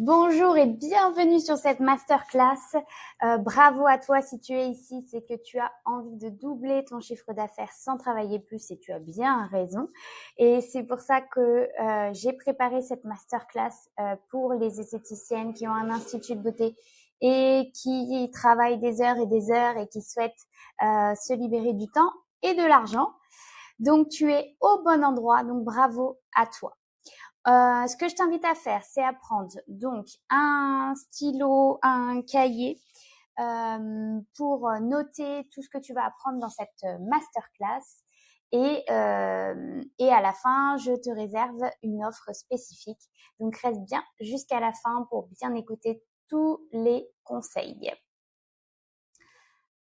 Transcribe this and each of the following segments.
Bonjour et bienvenue sur cette masterclass. Bravo à toi si tu es ici, c'est que tu as envie de doubler ton chiffre d'affaires sans travailler plus et tu as bien raison. Et c'est pour ça que j'ai préparé cette masterclass pour les esthéticiennes qui ont un institut de beauté et qui travaillent des heures et des heures et qui souhaitent se libérer du temps et de l'argent. Donc tu es au bon endroit, donc bravo à toi. Ce que je t'invite à faire, c'est à prendre donc un stylo, un cahier pour noter tout ce que tu vas apprendre dans cette masterclass. Et à la fin, je te réserve une offre spécifique. Donc, reste bien jusqu'à la fin pour bien écouter tous les conseils.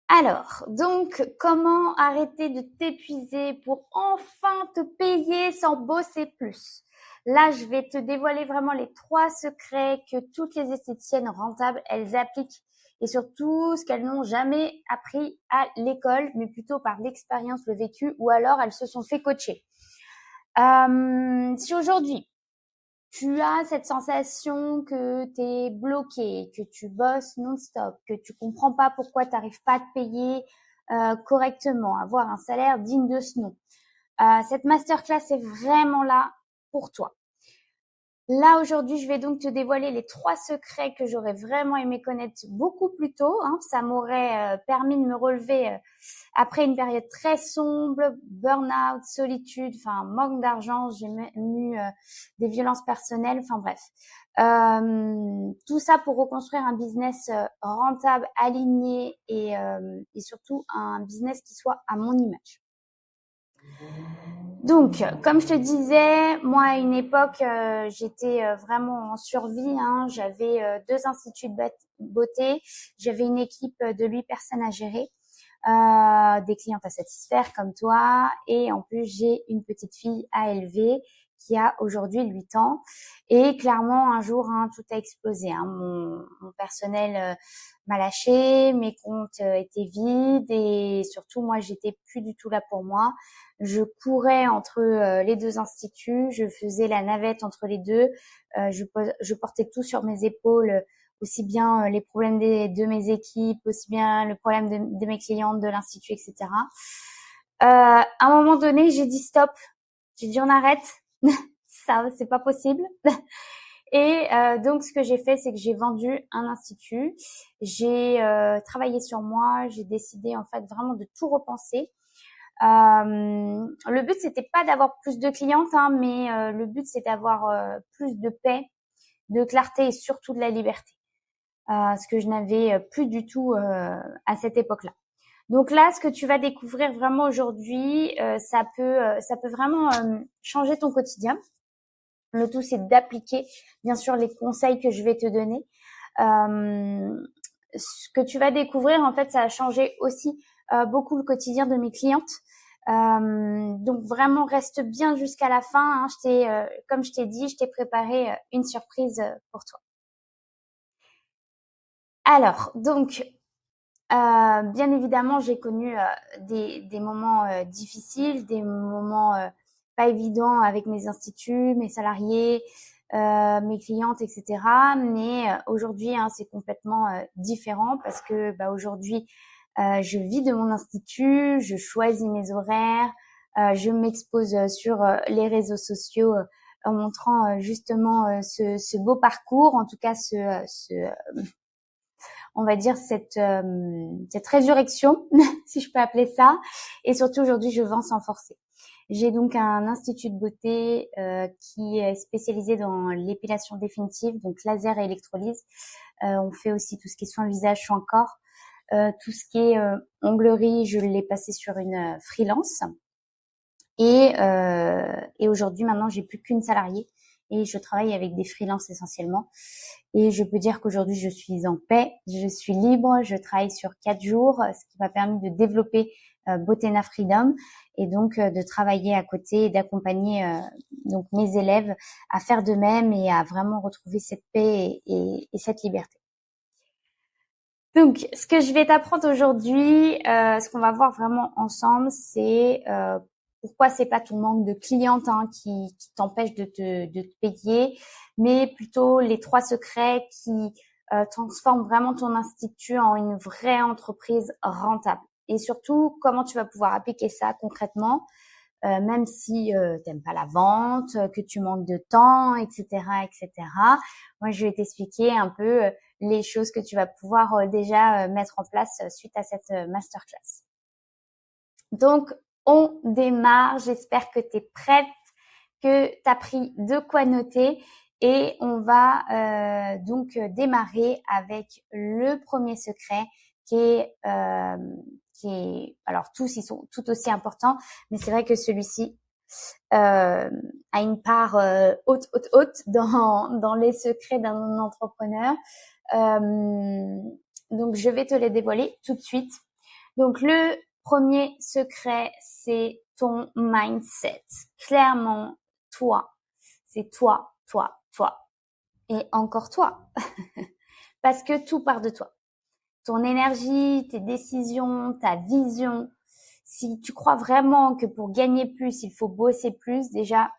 Alors, donc, comment arrêter de t'épuiser pour enfin te payer sans bosser plus? Là, je vais te dévoiler vraiment les 3 secrets que toutes les esthéticiennes rentables, elles appliquent et surtout ce qu'elles n'ont jamais appris à l'école, mais plutôt par l'expérience, le vécu ou alors elles se sont fait coacher. Si aujourd'hui, tu as cette sensation que tu es bloqué, que tu bosses non-stop, que tu comprends pas pourquoi tu n'arrives pas à te payer correctement, avoir un salaire digne de ce nom. Cette masterclass est vraiment là pour toi. Là, aujourd'hui, je vais donc te dévoiler les 3 secrets que j'aurais vraiment aimé connaître beaucoup plus tôt. Ça m'aurait permis de me relever après une période très sombre, burn-out, solitude, manque d'argent. J'ai même eu des violences personnelles, bref. Tout ça pour reconstruire un business rentable, aligné et surtout un business qui soit à mon image. Donc, comme je te disais, moi à une époque, j'étais vraiment en survie. J'avais 2 instituts de beauté, j'avais une équipe de 8 personnes à gérer, des clientes à satisfaire comme toi, et en plus j'ai une petite fille à élever qui a aujourd'hui 8 ans. Et clairement, un jour, tout a explosé. Mon personnel m'a lâché, mes comptes étaient vides et surtout, moi, j'étais plus du tout là pour moi. Je courais entre les 2 instituts, je faisais la navette entre les deux, je portais tout sur mes épaules, aussi bien les problèmes de mes équipes, aussi bien le problème de mes clientes, de l'institut, etc. À un moment donné, j'ai dit stop, j'ai dit on arrête, ça c'est pas possible. Et donc ce que j'ai fait, c'est que j'ai vendu un institut, j'ai travaillé sur moi, j'ai décidé en fait vraiment de tout repenser. Le but c'était pas d'avoir plus de clientes, mais le but c'est d'avoir plus de paix, de clarté et surtout de la liberté, ce que je n'avais plus du tout à cette époque-là. Donc là, ce que tu vas découvrir vraiment aujourd'hui, ça peut vraiment changer ton quotidien. Le tout, c'est d'appliquer, bien sûr, les conseils que je vais te donner. Ce que tu vas découvrir, en fait, ça a changé aussi beaucoup le quotidien de mes clientes. Donc vraiment, reste bien jusqu'à la fin. Comme je t'ai dit, je t'ai préparé une surprise pour toi. Alors, donc, bien évidemment, j'ai connu des moments difficiles, des moments pas évidents avec mes instituts, mes salariés, mes clientes, etc. Mais aujourd'hui, c'est complètement différent parce que aujourd'hui, je vis de mon institut, je choisis mes horaires, je m'expose sur les réseaux sociaux en montrant justement ce beau parcours, en tout cas on va dire cette résurrection, si je peux appeler ça. Et surtout aujourd'hui, je vends sans forcer. J'ai donc un institut de beauté qui est spécialisé dans l'épilation définitive, donc laser et électrolyse. On fait aussi tout ce qui est soins visage, soins corps. Tout ce qui est onglerie, je l'ai passé sur une freelance. Et aujourd'hui, maintenant, j'ai plus qu'une salariée et je travaille avec des freelances essentiellement. Et je peux dire qu'aujourd'hui, je suis en paix, je suis libre, je travaille sur 4 jours, ce qui m'a permis de développer Botena Freedom et donc de travailler à côté et d'accompagner donc mes élèves à faire de même et à vraiment retrouver cette paix et cette liberté. Donc, ce que je vais t'apprendre aujourd'hui, ce qu'on va voir vraiment ensemble, c'est pourquoi c'est pas ton manque de clientes qui t'empêche de te payer, mais plutôt les 3 secrets qui transforment vraiment ton institut en une vraie entreprise rentable. Et surtout, comment tu vas pouvoir appliquer ça concrètement, même si t'aimes pas la vente, que tu manques de temps, etc., etc. Moi, je vais t'expliquer un peu les choses que tu vas pouvoir déjà mettre en place suite à cette masterclass. Donc, on démarre. J'espère que tu es prête, que tu as pris de quoi noter et on va donc démarrer avec le premier secret alors tous ils sont tout aussi importants, mais c'est vrai que celui-ci a une part haute dans les secrets d'un entrepreneur. Donc je vais te les dévoiler tout de suite. Donc le premier secret, c'est ton mindset. Clairement, toi, c'est toi, toi, toi et encore toi. Parce que tout part de toi. Ton énergie, tes décisions, ta vision. Si tu crois vraiment que pour gagner plus, il faut bosser plus, déjà,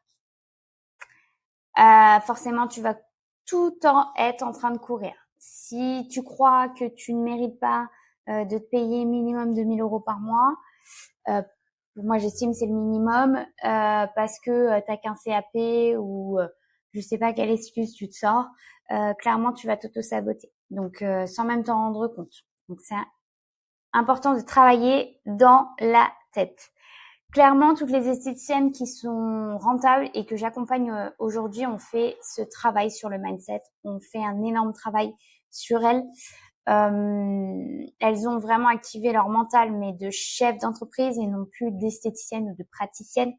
forcément, tu vas tout le temps être en train de courir. Si tu crois que tu ne mérites pas de te payer minimum 2 000 € par mois, moi j'estime c'est le minimum parce que t'as qu'un CAP ou je sais pas quelle excuse tu te sors, clairement tu vas t'auto-saboter. Donc sans même t'en rendre compte. Donc c'est important de travailler dans la tête. Clairement, toutes les esthéticiennes qui sont rentables et que j'accompagne aujourd'hui ont fait ce travail sur le mindset, ont fait un énorme travail sur elles. Elles ont vraiment activé leur mental, mais de chef d'entreprise et non plus d'esthéticienne ou de praticienne.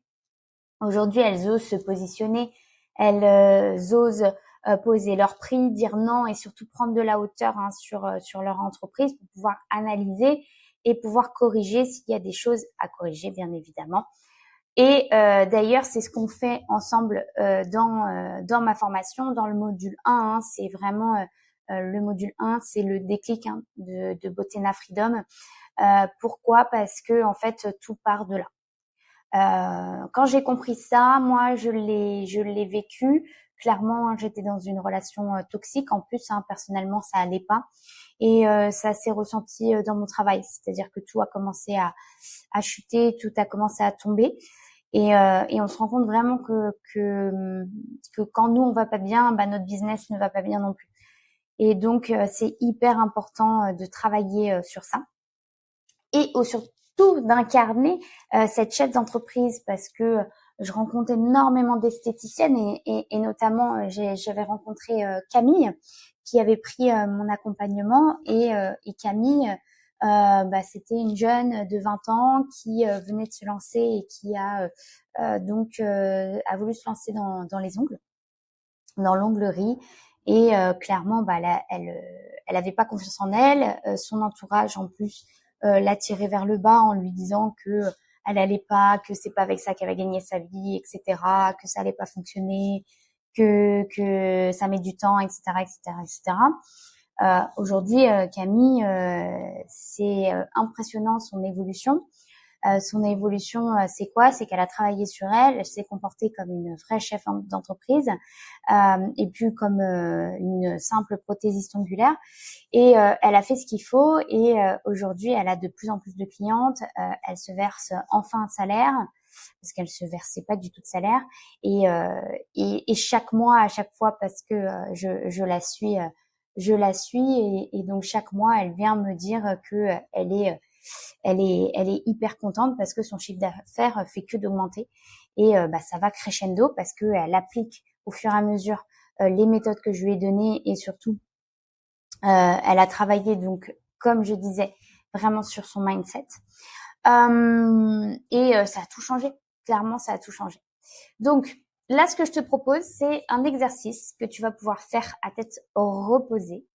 Aujourd'hui, elles osent se positionner, elles osent poser leur prix, dire non et surtout prendre de la hauteur sur leur entreprise pour pouvoir analyser et pouvoir corriger s'il y a des choses à corriger, bien évidemment. Et d'ailleurs, c'est ce qu'on fait ensemble dans ma formation, dans le module 1. C'est vraiment le module 1, c'est le déclic de Botena Freedom. Pourquoi ? Parce que en fait, tout part de là. Quand j'ai compris ça, moi, je l'ai vécu. Clairement, j'étais dans une relation toxique. En plus, personnellement, ça allait pas. Et ça s'est ressenti dans mon travail. C'est-à-dire que tout a commencé à chuter, tout a commencé à tomber. Et on se rend compte vraiment que quand nous, on va pas bien, bah, notre business ne va pas bien non plus. Et donc, c'est hyper important de travailler sur ça. Et surtout d'incarner cette chef d'entreprise parce que je rencontre énormément d'esthéticiennes et notamment j'avais rencontré Camille qui avait pris mon accompagnement et Camille c'était une jeune de 20 ans qui venait de se lancer et qui a a voulu se lancer dans les ongles, dans l'onglerie et clairement elle avait pas confiance en elle, son entourage en plus l'a tirée vers le bas en lui disant que elle allait pas, que c'est pas avec ça qu'elle va gagner sa vie, etc., que ça allait pas fonctionner, que ça met du temps, etc., etc., etc. Aujourd'hui, Camille, c'est impressionnant son évolution. Son évolution, c'est quoi ? C'est qu'elle a travaillé sur elle, elle s'est comportée comme une vraie chef d'entreprise et plus comme une simple prothésiste ongulaire. Et elle a fait ce qu'il faut et aujourd'hui, elle a de plus en plus de clientes. Elle se verse enfin un salaire parce qu'elle se versait pas du tout de salaire. Et chaque mois, à chaque fois, parce que je la suis, et donc chaque mois, elle vient me dire que elle est hyper contente parce que son chiffre d'affaires fait que d'augmenter et ça va crescendo parce que elle applique au fur et à mesure les méthodes que je lui ai données et surtout elle a travaillé donc comme je disais vraiment sur son mindset et ça a tout changé. Clairement, ça a tout changé. Donc là, ce que je te propose, c'est un exercice que tu vas pouvoir faire à tête reposée,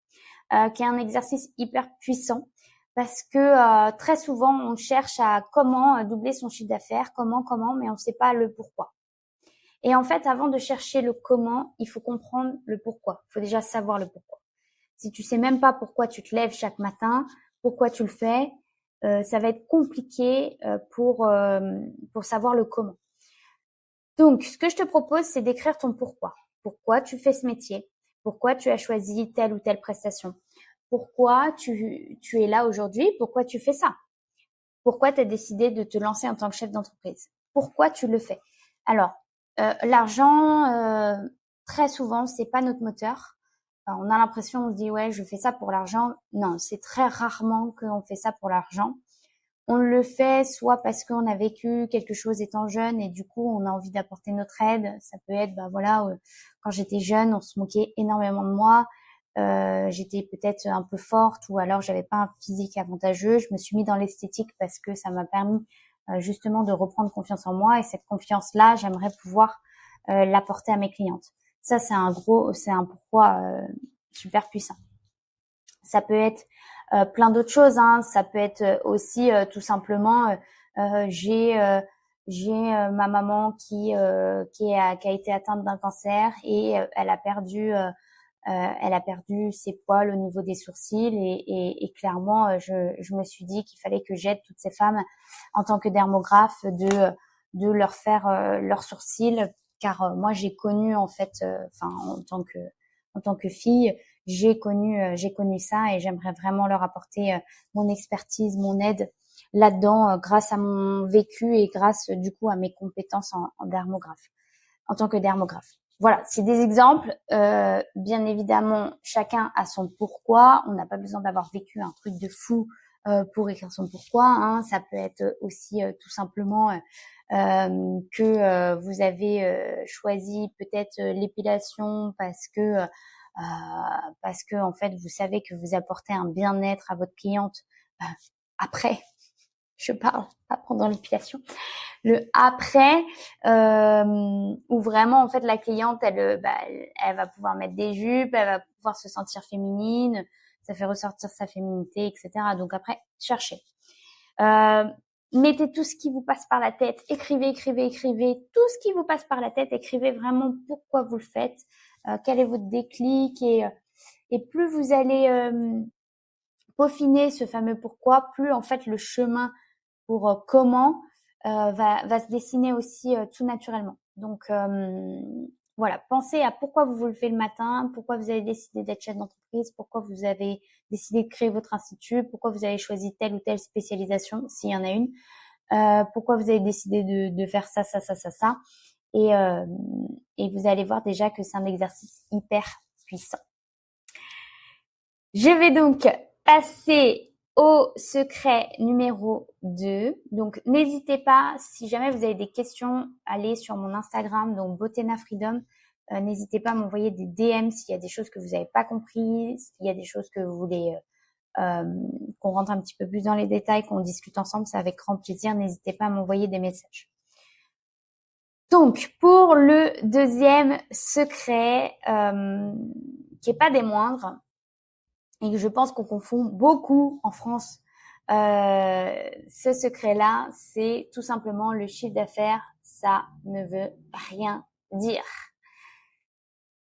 qui est un exercice hyper puissant. Parce que très souvent, on cherche à comment doubler son chiffre d'affaires, comment, mais on ne sait pas le pourquoi. Et en fait, avant de chercher le comment, il faut comprendre le pourquoi. Il faut déjà savoir le pourquoi. Si tu sais même pas pourquoi tu te lèves chaque matin, pourquoi tu le fais, ça va être compliqué pour savoir le comment. Donc, ce que je te propose, c'est d'écrire ton pourquoi. Pourquoi tu fais ce métier? Pourquoi tu as choisi telle ou telle prestation? Pourquoi tu es là aujourd'hui? Pourquoi tu fais ça? Pourquoi tu as décidé de te lancer en tant que chef d'entreprise? Pourquoi tu le fais? Alors, l'argent, très souvent, c'est pas notre moteur. On a l'impression, on se dit ouais, je fais ça pour l'argent. Non, c'est très rarement qu'on fait ça pour l'argent. On le fait soit parce qu'on a vécu quelque chose étant jeune et du coup on a envie d'apporter notre aide. Ça peut être, quand j'étais jeune, on se moquait énormément de moi. J'étais peut-être un peu forte ou alors j'avais pas un physique avantageux. Je me suis mis dans l'esthétique parce que ça m'a permis justement de reprendre confiance en moi et cette confiance-là, j'aimerais pouvoir l'apporter à mes clientes. Ça, c'est un pourquoi super puissant. Ça peut être plein d'autres choses, hein. Ça peut être aussi tout simplement j'ai ma maman qui a été atteinte d'un cancer et elle a perdu ses poils au niveau des sourcils et clairement je me suis dit qu'il fallait que j'aide toutes ces femmes en tant que dermographe de leur faire leurs sourcils car moi j'ai connu en fait en tant que fille j'ai connu ça et j'aimerais vraiment leur apporter mon expertise, mon aide là-dedans grâce à mon vécu et grâce du coup à mes compétences en dermographe, en tant que dermographe. Voilà, c'est des exemples. Bien évidemment, chacun a son pourquoi. On n'a pas besoin d'avoir vécu un truc de fou pour écrire son pourquoi. Hein. Ça peut être aussi tout simplement que vous avez choisi peut-être l'épilation parce que en fait vous savez que vous apportez un bien-être à votre cliente après. Je parle pas pendant l'épilation. Le après où vraiment en fait la cliente elle va pouvoir mettre des jupes, elle va pouvoir se sentir féminine, ça fait ressortir sa féminité, etc. Donc après cherchez. Mettez tout ce qui vous passe par la tête, écrivez tout ce qui vous passe par la tête, écrivez vraiment pourquoi vous le faites, quel est votre déclic et plus vous allez peaufiner ce fameux pourquoi, plus en fait le chemin pour comment va se dessiner aussi tout naturellement. Donc voilà, pensez à pourquoi vous le faites le matin, pourquoi vous avez décidé d'être chef d'entreprise, pourquoi vous avez décidé de créer votre institut, pourquoi vous avez choisi telle ou telle spécialisation, s'il y en a une, pourquoi vous avez décidé de faire ça. Et vous allez voir déjà que c'est un exercice hyper puissant. Je vais donc passer au secret numéro 2. Donc, n'hésitez pas, si jamais vous avez des questions, allez sur mon Instagram, donc Botena Freedom. N'hésitez pas à m'envoyer des DM s'il y a des choses que vous n'avez pas compris, s'il y a des choses que vous voulez qu'on rentre un petit peu plus dans les détails, qu'on discute ensemble, c'est avec grand plaisir. N'hésitez pas à m'envoyer des messages. Donc, pour le deuxième secret, qui est pas des moindres, et que je pense qu'on confond beaucoup en France, ce secret-là, c'est tout simplement le chiffre d'affaires, ça ne veut rien dire.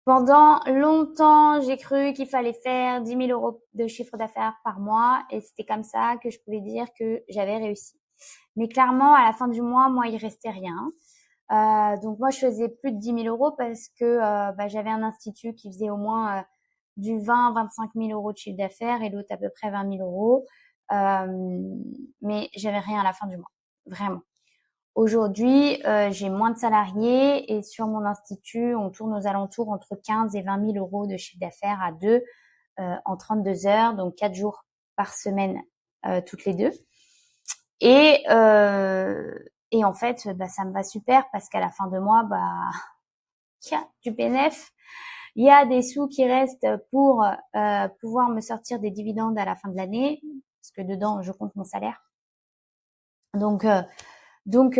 Pendant longtemps, j'ai cru qu'il fallait faire 10 000 euros de chiffre d'affaires par mois et c'était comme ça que je pouvais dire que j'avais réussi. Mais clairement, à la fin du mois, moi, il restait rien. Donc moi, je faisais plus de 10 000 euros parce que j'avais un institut qui faisait au moins du 20-25 000 euros de chiffre d'affaires et l'autre à peu près 20 000 euros. Mais j'avais rien à la fin du mois, vraiment. Aujourd'hui, j'ai moins de salariés et sur mon institut, on tourne aux alentours entre 15 et 20 000 euros de chiffre d'affaires à deux en 32 heures, donc 4 jours par semaine toutes les deux. Et en fait, ça me va super parce qu'à la fin de mois, il y a du bénéf. Il y a des sous qui restent pour pouvoir me sortir des dividendes à la fin de l'année, parce que dedans, je compte mon salaire. Donc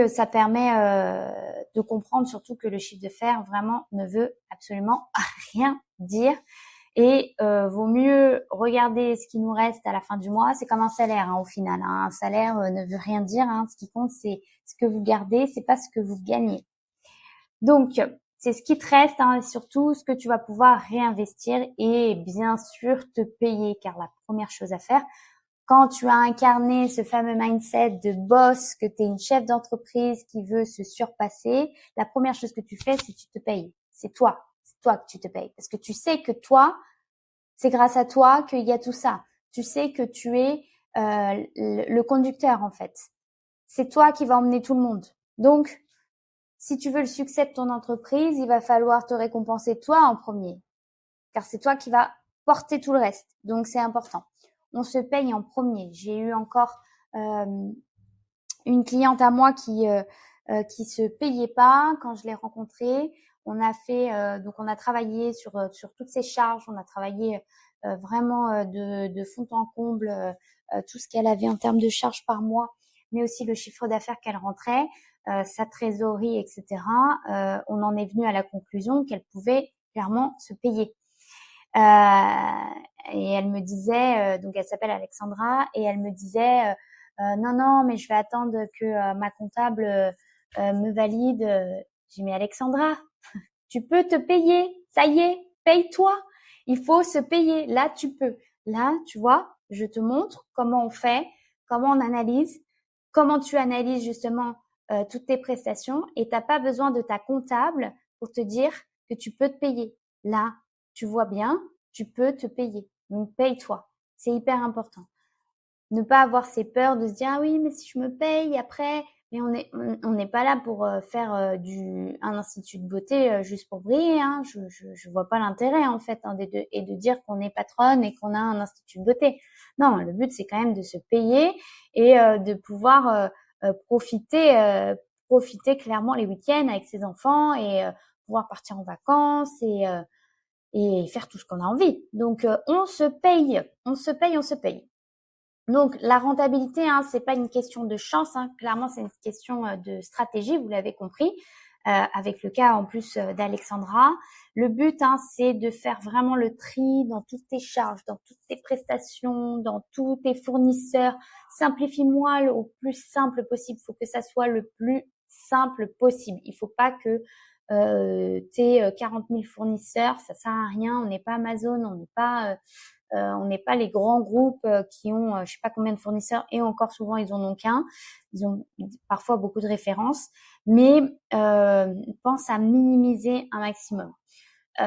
ça permet de comprendre surtout que le chiffre d'affaires vraiment ne veut absolument rien dire. Et vaut mieux regarder ce qui nous reste à la fin du mois. C'est comme un salaire au final. Un salaire ne veut rien dire. Ce qui compte, c'est ce que vous gardez, c'est pas ce que vous gagnez. Donc, c'est ce qui te reste, et surtout ce que tu vas pouvoir réinvestir et bien sûr te payer. Car la première chose à faire, quand tu as incarné ce fameux mindset de boss, que tu es une chef d'entreprise qui veut se surpasser, la première chose que tu fais, c'est que tu te payes. C'est toi que tu te payes. Parce que tu sais que toi, c'est grâce à toi qu'il y a tout ça. Tu sais que tu es le conducteur, en fait. C'est toi qui vas emmener tout le monde. Donc, si tu veux le succès de ton entreprise, il va falloir te récompenser toi en premier. Car c'est toi qui vas porter tout le reste. Donc, c'est important. On se paye en premier. J'ai eu encore une cliente à moi qui se payait pas quand je l'ai rencontrée. On a fait donc on a travaillé sur toutes ses charges, on a travaillé vraiment de fond en comble tout ce qu'elle avait en termes de charges par mois, mais aussi le chiffre d'affaires qu'elle rentrait, sa trésorerie, etc. On en est venu à la conclusion qu'elle pouvait clairement se payer. Et elle me disait, donc elle s'appelle Alexandra, et elle me disait non, mais je vais attendre que ma comptable me valide. J'ai dit, mais Alexandra, tu peux te payer, ça y est, paye-toi. Il faut se payer. Là, tu peux. Là, tu vois, je te montre comment on fait, comment on analyse, comment tu analyses justement toutes tes prestations, et t'as pas besoin de ta comptable pour te dire que tu peux te payer. Là, tu vois bien, tu peux te payer. Donc, paye-toi. C'est hyper important. Ne pas avoir ces peurs de se dire, ah oui, mais si je me paye après, mais on n'est pas là pour faire un institut de beauté juste pour briller, hein. Je vois pas l'intérêt, en fait, hein, et de dire qu'on est patronne et qu'on a un institut de beauté. Non, le but, c'est quand même de se payer et de pouvoir profiter clairement les week-ends avec ses enfants et pouvoir partir en vacances et faire tout ce qu'on a envie. Donc, on se paye, on se paye, on se paye. Donc, la rentabilité, hein, c'est pas une question de chance, hein. Clairement, c'est une question de stratégie, vous l'avez compris, avec le cas en plus d'Alexandra. Le but, hein, c'est de faire vraiment le tri dans toutes tes charges, dans toutes tes prestations, dans tous tes fournisseurs. Simplifie-moi au plus simple possible. Il faut que ça soit le plus simple possible. Il faut pas que t'aies 40 000 fournisseurs, ça sert à rien. On n'est pas Amazon, on n'est pas les grands groupes qui ont je sais pas combien de fournisseurs, et encore souvent ils en ont qu'un. Ils ont parfois beaucoup de références, mais pense à minimiser un maximum.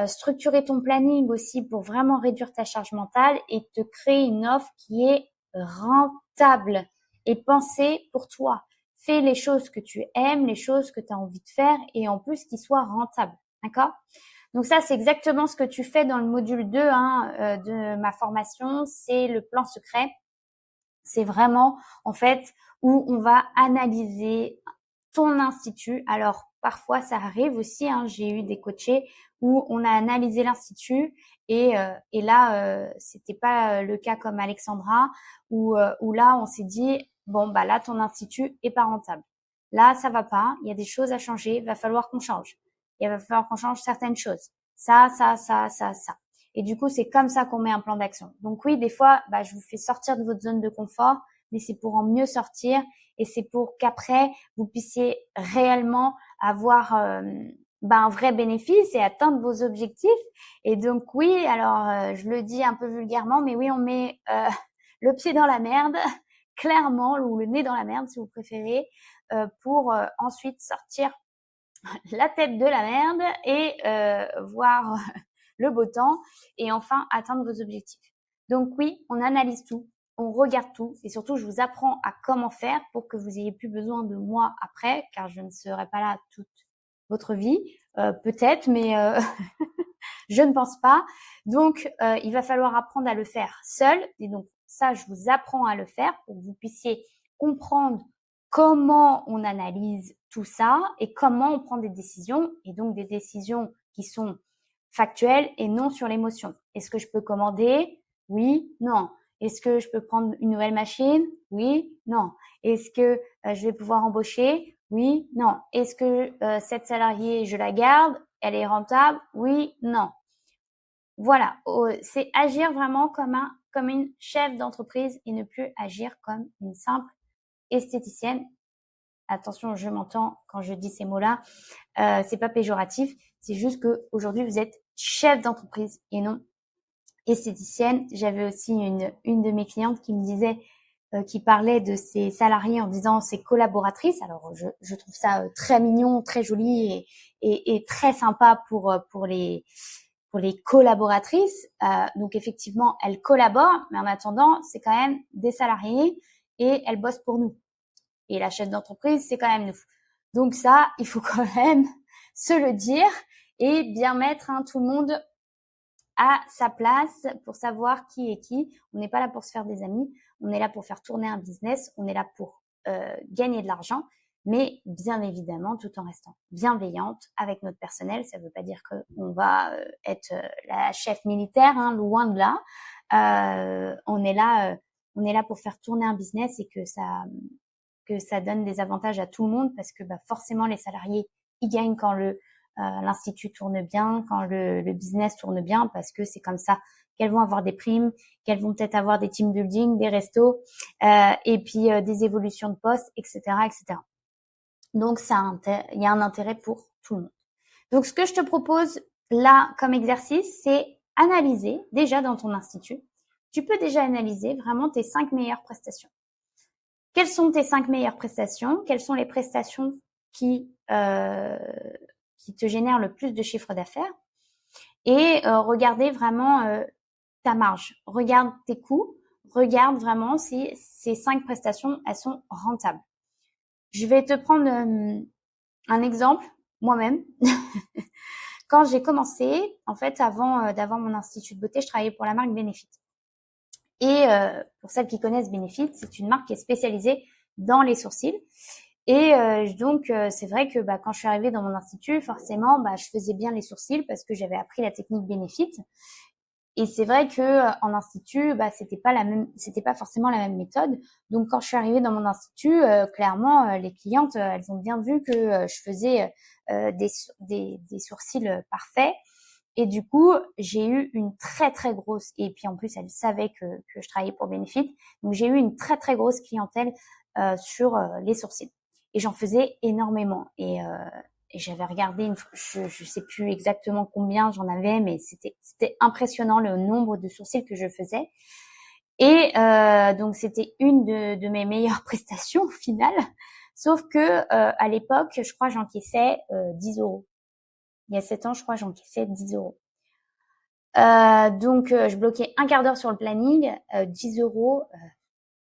Structurer ton planning aussi pour vraiment réduire ta charge mentale et te créer une offre qui est rentable et pensée pour toi. Fais les choses que tu aimes, les choses que tu as envie de faire, et en plus qui soient rentables. D'accord ? Donc ça, c'est exactement ce que tu fais dans le module 2 hein, de ma formation, c'est le plan secret. C'est vraiment, en fait, où on va analyser ton institut. Alors, parfois, ça arrive aussi, hein, j'ai eu des coachés où on a analysé l'institut et là, c'était pas le cas comme Alexandra, où là, on s'est dit, bon, bah là, ton institut est pas rentable. Là, ça va pas, il y a des choses à changer, il va falloir qu'on change. Il va falloir qu'on change certaines choses. Ça. Et du coup, c'est comme ça qu'on met un plan d'action. Donc oui, des fois, bah, je vous fais sortir de votre zone de confort, mais c'est pour en mieux sortir et c'est pour qu'après, vous puissiez réellement avoir un vrai bénéfice et atteindre vos objectifs. Et donc oui, alors je le dis un peu vulgairement, mais oui, on met le pied dans la merde, clairement, ou le nez dans la merde si vous préférez, pour ensuite sortir la tête de la merde et voir le beau temps et enfin atteindre vos objectifs. Donc oui, on analyse tout, on regarde tout et surtout je vous apprends à comment faire pour que vous ayez plus besoin de moi après, car je ne serai pas là toute votre vie, peut-être, mais je ne pense pas. Donc il va falloir apprendre à le faire seul, et donc ça je vous apprends à le faire pour que vous puissiez comprendre comment on analyse tout ça et comment on prend des décisions, et donc des décisions qui sont factuelles et non sur l'émotion. Est-ce que je peux commander? Oui, non. Est-ce que je peux prendre une nouvelle machine? Oui, non. Est-ce que je vais pouvoir embaucher? Oui, non. Est-ce que cette salariée, je la garde? Elle est rentable? Oui, non. Voilà, c'est agir vraiment comme une chef d'entreprise et ne plus agir comme une simple esthéticienne. Attention, je m'entends quand je dis ces mots-là, c'est pas péjoratif, c'est juste que aujourd'hui vous êtes chef d'entreprise et non esthéticienne. J'avais aussi une de mes clientes qui me disait, qui parlait de ses salariés en disant ses collaboratrices. Alors je trouve ça très mignon, très joli et très sympa pour les collaboratrices. Donc effectivement, elles collaborent, mais en attendant, c'est quand même des salariés et elles bossent pour nous. Et la chef d'entreprise, c'est quand même nous. Donc ça, il faut quand même se le dire et bien mettre tout le monde à sa place pour savoir qui est qui. On n'est pas là pour se faire des amis, on est là pour faire tourner un business, on est là pour gagner de l'argent, mais bien évidemment tout en restant bienveillante avec notre personnel. Ça ne veut pas dire qu'on va être la chef militaire, loin de là. On est là pour faire tourner un business et que ça donne des avantages à tout le monde parce que forcément les salariés ils gagnent quand l'institut tourne bien, quand le business tourne bien, parce que c'est comme ça qu'elles vont avoir des primes, qu'elles vont peut-être avoir des team building, des restos, et puis des évolutions de poste, etc., etc. Donc il y a un intérêt pour tout le monde. Donc ce que je te propose là comme exercice, c'est analyser déjà dans ton institut. Tu peux déjà analyser vraiment tes 5 meilleures prestations. Quelles sont tes 5 meilleures prestations? Quelles sont les prestations qui te génèrent le plus de chiffre d'affaires? Et regarder vraiment ta marge. Regarde tes coûts. Regarde vraiment si ces 5 prestations, elles sont rentables. Je vais te prendre un exemple, moi-même. Quand j'ai commencé, en fait, avant d'avoir mon institut de beauté, je travaillais pour la marque Benefit. Et pour celles qui connaissent Benefit, c'est une marque qui est spécialisée dans les sourcils. Et donc c'est vrai que quand je suis arrivée dans mon institut, forcément, je faisais bien les sourcils parce que j'avais appris la technique Benefit. Et c'est vrai que en institut, c'était pas forcément la même méthode. Donc quand je suis arrivée dans mon institut, clairement, les clientes, elles ont bien vu que je faisais des sourcils parfaits. Et du coup, j'ai eu une très très grosse, et puis en plus, elles savaient que je travaillais pour Benefit. Donc j'ai eu une très très grosse clientèle sur les sourcils. Et j'en faisais énormément. Et j'avais regardé, je sais plus exactement combien j'en avais, mais c'était impressionnant le nombre de sourcils que je faisais. Et donc c'était une de mes meilleures prestations au final. Sauf que à l'époque, je crois j'encaissais 10 euros. Il y a 7 ans, je crois j'encaissais 10 euros. Donc je bloquais un quart d'heure sur le planning, 10 euros.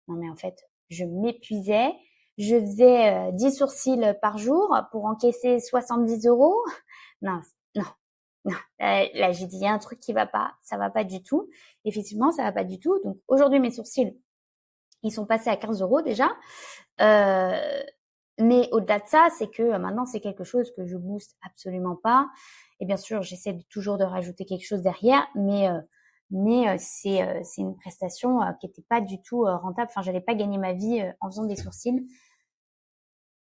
Non mais en fait, je m'épuisais. Je faisais 10 sourcils par jour pour encaisser 70 euros. Non, non, non. Là, j'ai dit, il y a un truc qui va pas. Ça va pas du tout. Effectivement, ça va pas du tout. Donc, aujourd'hui, mes sourcils, ils sont passés à 15 euros déjà. Mais au-delà de ça, c'est que maintenant, c'est quelque chose que je booste absolument pas. Et bien sûr, j'essaie toujours de rajouter quelque chose derrière, mais c'est une prestation qui était pas du tout rentable. Enfin, j'allais pas gagner ma vie en faisant des sourcils.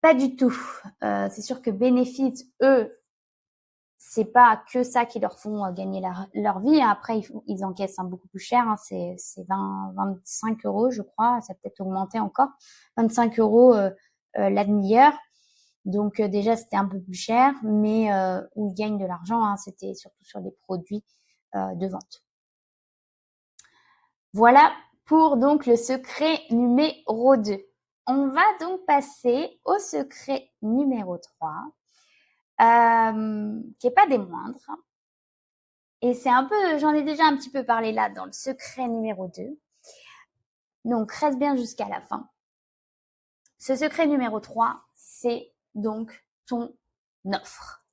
Pas du tout. C'est sûr que Benefit, eux, c'est pas que ça qui leur font gagner leur vie. Après, ils encaissent beaucoup plus cher. C'est 25 euros, je crois. Ça a peut-être augmenté encore. 25 euros la demi-heure. Donc déjà, c'était un peu plus cher, mais où ils gagnent de l'argent, c'était surtout sur des produits de vente. Voilà pour donc le secret numéro 2. On va donc passer au secret numéro 3, qui est pas des moindres. Et c'est un peu, j'en ai déjà un petit peu parlé là dans le secret numéro 2. Donc reste bien jusqu'à la fin. Ce secret numéro 3, c'est donc ton offre.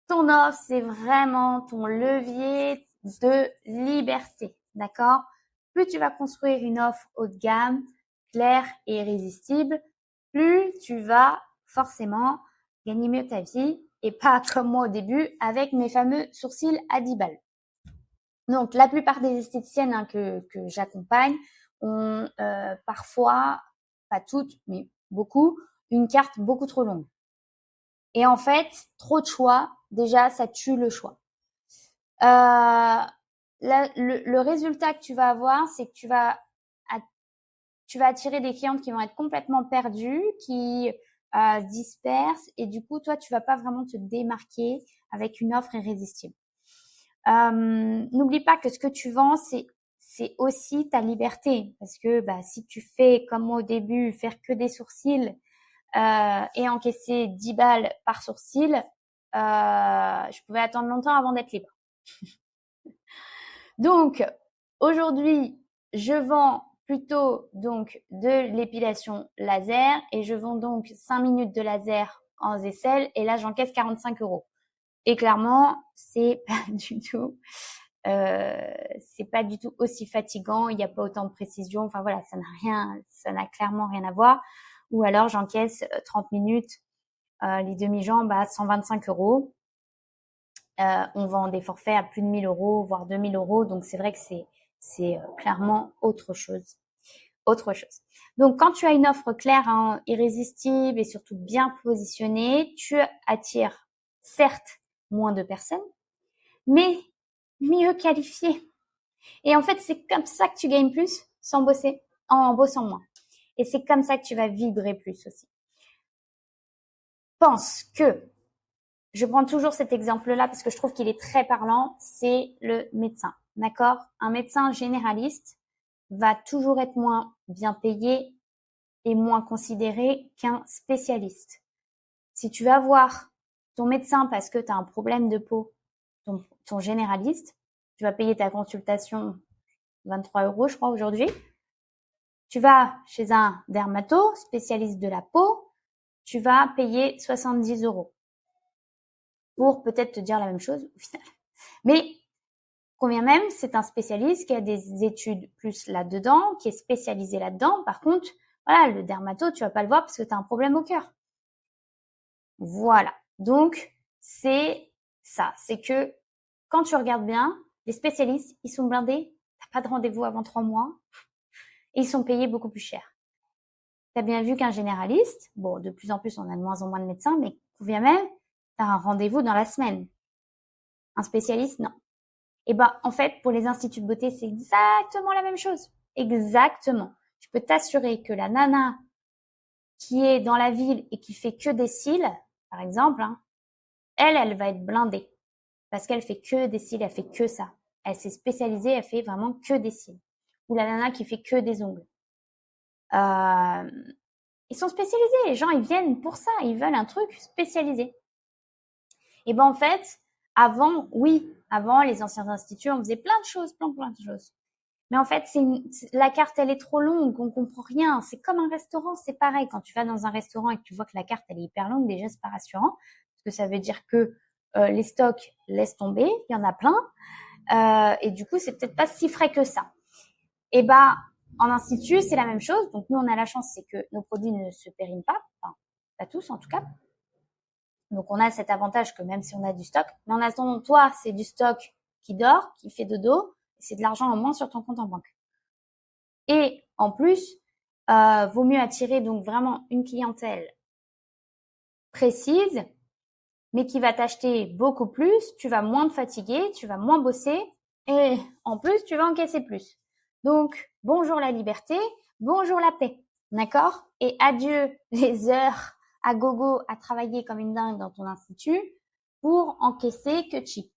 Ton offre, c'est vraiment ton levier de liberté, d'accord? Plus tu vas construire une offre haut de gamme, claire et irrésistible, plus tu vas forcément gagner mieux ta vie et pas comme moi au début avec mes fameux sourcils à 10 balles. Donc, la plupart des esthéticiennes que j'accompagne ont parfois, pas toutes, mais beaucoup, une carte beaucoup trop longue. Et en fait, trop de choix, déjà, ça tue le choix. Le résultat que tu vas avoir, c'est que tu vas attirer des clientes qui vont être complètement perdues, qui se dispersent, et du coup, toi, tu vas pas vraiment te démarquer avec une offre irrésistible. N'oublie pas que ce que tu vends, c'est aussi ta liberté. Parce que si tu fais, comme moi au début, faire que des sourcils et encaisser 10 balles par sourcil, je pouvais attendre longtemps avant d'être libre. Donc, aujourd'hui, je vends plutôt donc de l'épilation laser et je vends donc 5 minutes de laser en aisselle et là, j'encaisse 45 €. Et clairement, c'est pas du tout aussi fatigant, il n'y a pas autant de précision. Enfin voilà, ça n'a clairement rien à voir. Ou alors j'encaisse 30 minutes les demi-jambes à 125 €. On vend des forfaits à plus de 1 000 €, voire 2 000 €. Donc c'est vrai que c'est clairement autre chose. Autre chose. Donc quand tu as une offre claire, hein, irrésistible et surtout bien positionnée, tu attires certes moins de personnes, mais mieux qualifiées. Et en fait, c'est comme ça que tu gagnes plus sans bosser, en bossant moins. Et c'est comme ça que tu vas vibrer plus aussi. Pense que, je prends toujours cet exemple-là parce que je trouve qu'il est très parlant, c'est le médecin. D'accord? Un médecin généraliste va toujours être moins bien payé et moins considéré qu'un spécialiste. Si tu vas voir ton médecin parce que tu as un problème de peau, ton généraliste, tu vas payer ta consultation 23 € je crois aujourd'hui. Tu vas chez un dermato, spécialiste de la peau, tu vas payer 70 € pour peut-être te dire la même chose au final. Mais combien même, c'est un spécialiste qui a des études plus là-dedans, qui est spécialisé là-dedans. Par contre, voilà, le dermato, tu vas pas le voir parce que tu as un problème au cœur. Voilà. Donc, c'est ça. C'est que quand tu regardes bien, les spécialistes, ils sont blindés. T'as pas de rendez-vous avant 3 mois. Et ils sont payés beaucoup plus cher. Tu as bien vu qu'un généraliste, bon, de plus en plus, on a de moins en moins de médecins, mais combien même, tu as un rendez-vous dans la semaine. Un spécialiste, non. Et en fait, pour les instituts de beauté, c'est exactement la même chose. Exactement. Je peux t'assurer que la nana qui est dans la ville et qui fait que des cils, par exemple, hein, elle va être blindée. Parce qu'elle fait que des cils, elle fait que ça. Elle s'est spécialisée, elle fait vraiment que des cils. Ou la nana qui fait que des ongles. Ils sont spécialisés. Les gens, ils viennent pour ça. Ils veulent un truc spécialisé. Et en fait, avant, les anciens instituts, on faisait plein de choses, plein de choses. Mais en fait, la carte, elle est trop longue, on comprend rien. C'est comme un restaurant, c'est pareil. Quand tu vas dans un restaurant et que tu vois que la carte, elle est hyper longue, déjà, c'est pas rassurant. Parce que ça veut dire que les stocks laissent tomber, il y en a plein. Et du coup, c'est peut-être pas si frais que ça. Et en institut, c'est la même chose. Donc, nous, on a la chance, c'est que nos produits ne se périment pas. Enfin, pas tous, en tout cas. Donc, on a cet avantage que même si on a du stock, mais en attendant, toi, c'est du stock qui dort, qui fait dodo, et c'est de l'argent en moins sur ton compte en banque. Et en plus, vaut mieux attirer donc vraiment une clientèle précise, mais qui va t'acheter beaucoup plus, tu vas moins te fatiguer, tu vas moins bosser, et en plus, tu vas encaisser plus. Donc, bonjour la liberté, bonjour la paix, d'accord? Et adieu les heures à gogo à travailler comme une dingue dans ton institut pour encaisser que cheap.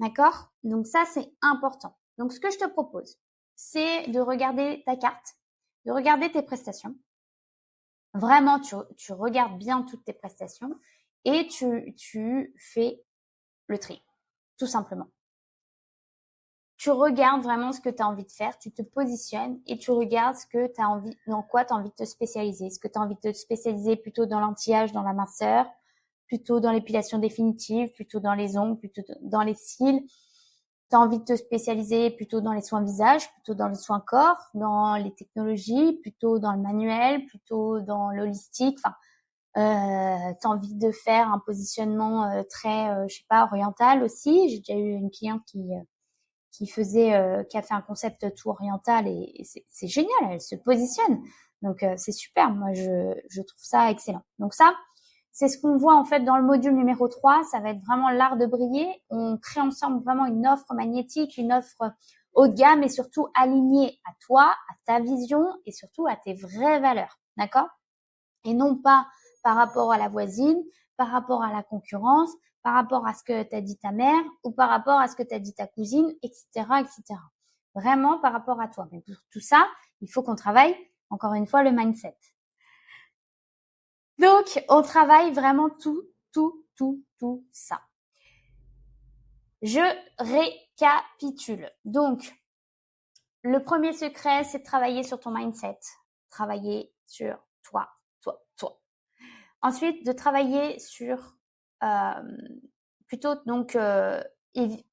D'accord? Donc ça, c'est important. Donc ce que je te propose, c'est de regarder ta carte, de regarder tes prestations. Vraiment, tu regardes bien toutes tes prestations et tu fais le tri, tout simplement. Tu regardes vraiment ce que tu as envie de faire, tu te positionnes et tu regardes ce que tu as envie, dans quoi tu as envie de te spécialiser. Est-ce que tu as envie de te spécialiser plutôt dans l'anti-âge, dans la minceur, plutôt dans l'épilation définitive, plutôt dans les ongles, plutôt dans les cils. Tu as envie de te spécialiser plutôt dans les soins visage, plutôt dans les soins corps, dans les technologies, plutôt dans le manuel, plutôt dans l'holistique. Enfin, tu as envie de faire un positionnement très, je sais pas, oriental aussi. J'ai déjà eu une cliente qui a fait un concept tout oriental et c'est génial, elle se positionne. Donc c'est super, moi je trouve ça excellent. Donc ça, c'est ce qu'on voit en fait dans le module numéro 3, ça va être vraiment l'art de briller. On crée ensemble vraiment une offre magnétique, une offre haut de gamme et surtout alignée à toi, à ta vision et surtout à tes vraies valeurs, d'accord? Et non pas par rapport à la voisine, par rapport à la concurrence, par rapport à ce que t'a dit ta mère ou par rapport à ce que t'a dit ta cousine, etc., etc. Vraiment par rapport à toi. Mais pour tout ça, il faut qu'on travaille, encore une fois, le mindset. Donc, on travaille vraiment tout ça. Je récapitule. Donc, le premier secret, c'est de travailler sur ton mindset. Travailler sur toi. Ensuite, de travailler sur plutôt donc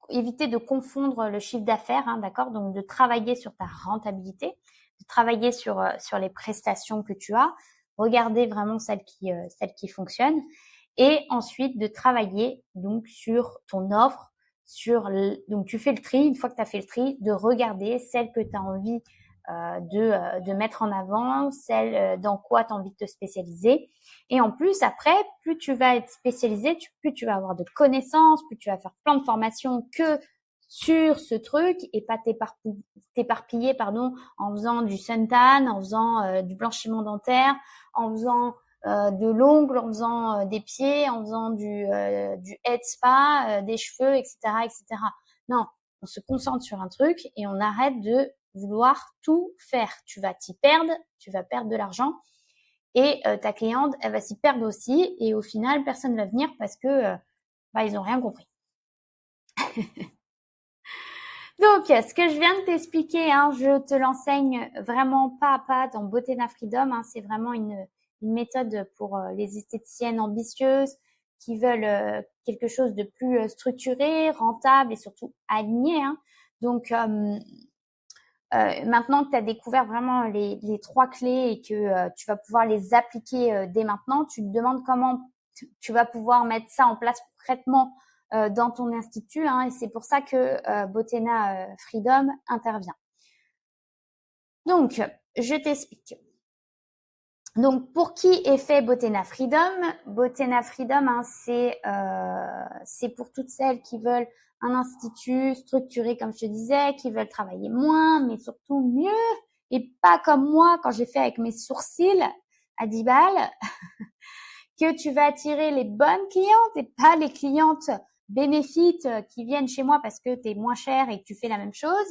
éviter de confondre le chiffre d'affaires, hein, d'accord? Donc de travailler sur ta rentabilité, de travailler sur les prestations que tu as, regarder vraiment celles qui fonctionnent, et ensuite de travailler donc sur ton offre, donc tu fais le tri, une fois que tu as fait le tri, de regarder celle que tu as envie de mettre en avant, celle dans quoi tu as envie de te spécialiser. Et en plus, après, plus tu vas être spécialisé, plus tu vas avoir de connaissances, plus tu vas faire plein de formations que sur ce truc et pas t'éparpiller en faisant du suntan, en faisant du blanchiment dentaire, en faisant de l'ongle, en faisant des pieds, en faisant du head spa, des cheveux, etc., etc. Non, on se concentre sur un truc et on arrête de vouloir tout faire. Tu vas t'y perdre, tu vas perdre de l'argent et ta cliente, elle va s'y perdre aussi et au final, personne ne va venir parce que ils n'ont rien compris. Donc, ce que je viens de t'expliquer, hein, je te l'enseigne vraiment pas à pas dans Botena Freedom. Hein, c'est vraiment une méthode pour les esthéticiennes ambitieuses qui veulent quelque chose de plus structuré, rentable et surtout aligné. Hein. Donc, maintenant que tu as découvert vraiment les 3 clés et que tu vas pouvoir les appliquer dès maintenant, tu te demandes comment tu vas pouvoir mettre ça en place concrètement dans ton institut, hein, et c'est pour ça que Botena Freedom intervient. Donc, je t'explique. Donc, pour qui est fait Botena Freedom? Botena Freedom, hein, c'est pour toutes celles qui veulent un institut structuré, comme je te disais, qui veulent travailler moins, mais surtout mieux, et pas comme moi quand j'ai fait avec mes sourcils à 10 balles, que tu vas attirer les bonnes clientes et pas les clientes bénéfiques qui viennent chez moi parce que tu es moins cher et que tu fais la même chose.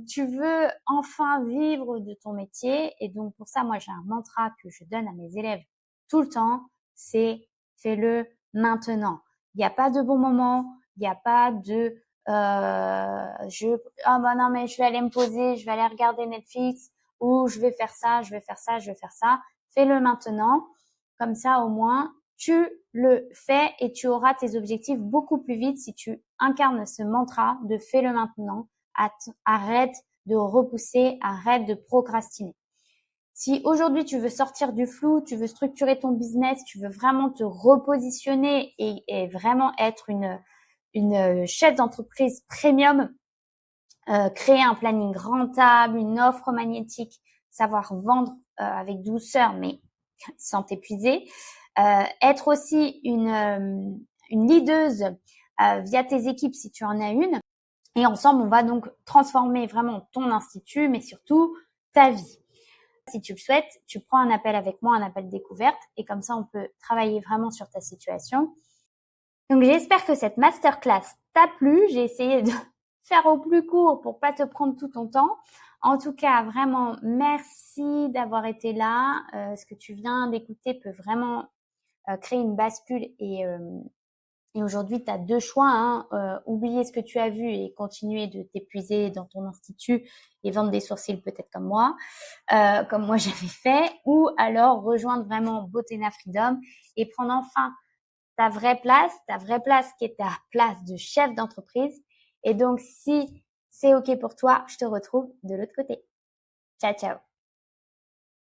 Tu veux enfin vivre de ton métier et donc pour ça, moi, j'ai un mantra que je donne à mes élèves tout le temps, c'est fais-le maintenant. Il n'y a pas de bon moment, il n'y a pas de non mais je vais aller me poser, je vais aller regarder Netflix ou je vais faire ça. Fais-le maintenant. Comme ça, au moins, tu le fais et tu auras tes objectifs beaucoup plus vite si tu incarnes ce mantra de fais-le maintenant. Arrête de repousser, arrête de procrastiner. Si aujourd'hui tu veux sortir du flou, tu veux structurer ton business, tu veux vraiment te repositionner et vraiment être une chef d'entreprise premium, créer un planning rentable, une offre magnétique, savoir vendre avec douceur mais sans t'épuiser, être aussi une leaduse via tes équipes si tu en as une. Et ensemble, on va donc transformer vraiment ton institut, mais surtout ta vie. Si tu le souhaites, tu prends un appel avec moi, un appel découverte, et comme ça, on peut travailler vraiment sur ta situation. Donc, j'espère que cette masterclass t'a plu. J'ai essayé de faire au plus court pour pas te prendre tout ton temps. En tout cas, vraiment, merci d'avoir été là. Ce que tu viens d'écouter peut vraiment créer une bascule et aujourd'hui, tu as 2 choix, hein, oublier ce que tu as vu et continuer de t'épuiser dans ton institut et vendre des sourcils peut-être comme moi j'avais fait, ou alors rejoindre vraiment Botena Freedom et prendre enfin ta vraie place qui est ta place de chef d'entreprise. Et donc, si c'est OK pour toi, je te retrouve de l'autre côté. Ciao, ciao.